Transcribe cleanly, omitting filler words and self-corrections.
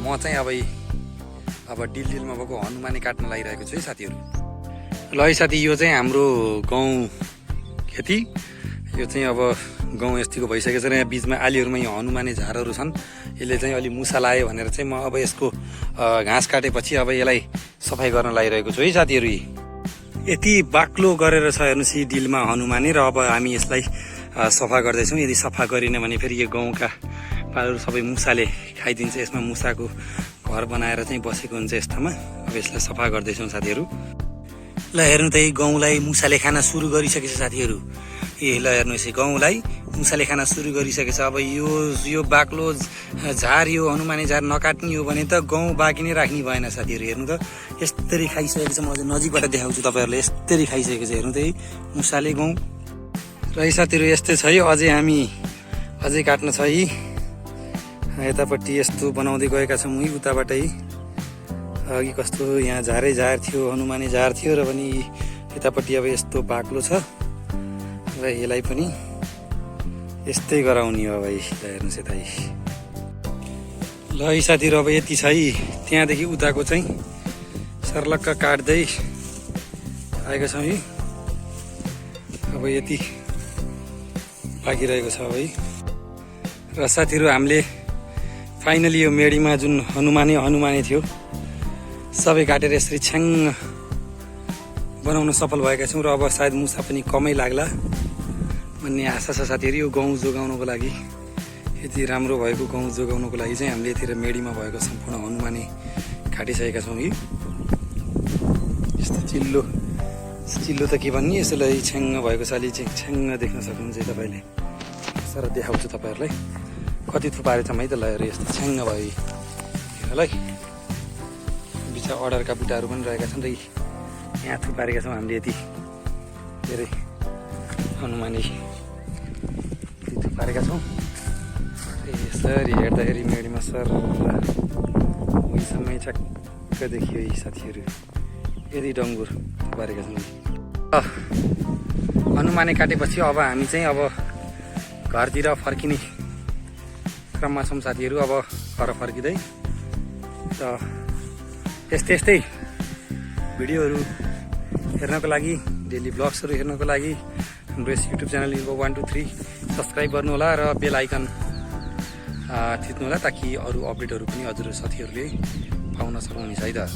म चाहिँ अब डिलमा भएको हनुमाने काट्न लागिरहेको छु है साथीहरू। ल है साथी, यो चाहिँ हाम्रो गाउँ खेती। यो चाहिँ अब गाउँ यस्तिको भइसकेको छ र यहाँ बिचमा आलीहरूमा यो हनुमाने झारहरू छन्। यसले चाहिँ अलि मुसा लायो भनेर चाहिँ म अब यसको घाँस काटेपछि अब यसलाई सफाइ गर्न लागिरहेको छु है साथीहरू। यति बाक्लो गरेर छ हेर्नुहोस् यी डिलमा हनुमाने, र अब हामी यसलाई सफा गर्दैछौँ। यदि सफा गरिन भने फेरि यो गाउँका पालहरू सबै मुसाले खाइदिन्छ। यसमा मुसाको घर बनाएर चाहिँ बसेको हुन्छ यस्तामा। अब यसलाई सफा गर्दैछौँ साथीहरू। ल हेर्नु त यही गाउँलाई मुसाले खान सुरु गरिसकेछ साथीहरू। ल हेर्नुहोस् गाउँलाई मुसाले खान सुरु गरिसकेछ। अब यो बाक्लो झार, यो हनुमाने झार नकाट्ने हो भने त गाउँ बाँकी नै राख्ने भएन साथीहरू। हेर्नु त यस्तरी खाइसकेको छ। म अझै नजिकबाट देखाउँछु तपाईँहरूले। यस्तरी खाइसकेको छ हेर्नु त यही मुसाले गाउँ। र यी साथीहरू यस्तै छ है, अझै काट्न छ है। यतापट्टि यस्तो बनाउँदै गएका छौँ है। उताबाटै अघि कस्तो यहाँ झारै झार थियो, हनुमाने झार थियो, र पनि यतापट्टि अब यस्तो बाक्लो छ र यसलाई पनि यस्तै गराउने हो भाइ। हेर्नुहोस् यता ल है साथीहरू, अब यति छ है। त्यहाँदेखि उताको चाहिँ सर्लक्क काट्दै आएका छौँ है। अब यति बाँकी रहेको छ है। र साथीहरू हामीले फाइनली यो मेडीमा जुन हनुमाने थियो सबै काटेर यसरी छ्याङ्ग बनाउन सफल भएका छौँ। र अब सायद मुसा पनि कमै लाग्ला भन्ने आशा छ साथीहरू। यो गाउँ जोगाउनको लागि, यति राम्रो भएको गाउँ जोगाउनको लागि चाहिँ हामीले यतिर मेडीमा भएको सम्पूर्ण हनुमाने काटिसकेका छौँ है। यस्तो चिल्लो त के भन्ने, यसलाई छ्याङ्ग भएको छ। अलि चाहिँ छ्याङ्ग देख्न सक्नुहुन्छ तपाईँले। सर देखाउँछु तपाईँहरूलाई कति थुपारेछ है त। ल हेर यस्तो छ्याङ्ग भयो ल है। बिचा अर्डरका बुट्टाहरू पनि रहेका छन् र यहाँ थुपारेका छौँ हामीले। यति धेरै हनुमाने थुपारेका छौँ। यसरी हेर्दाखेरि मेडीमा सर उहीसम्मै चक्क देखियो यी साथीहरू। यदि डङ्गुर थुपारेका छौँ। हनुमाने काटेपछि अब हामी चाहिँ अब घरतिर फर्किने क्रममा छौँ साथीहरू। अब घर फर्किँदै र यस्तै भिडियोहरू हेर्नको लागि, डेली ब्लग्सहरू हेर्नको लागि हाम्रो यस युट्युब च्यानल इन्फो 123 सब्सक्राइब गर्नु होला र बेल आइकन थिच्नु होला, ताकि अरू अपडेटहरू पनि हजुर साथीहरूले पाउन सक्नुहुनेछ है त।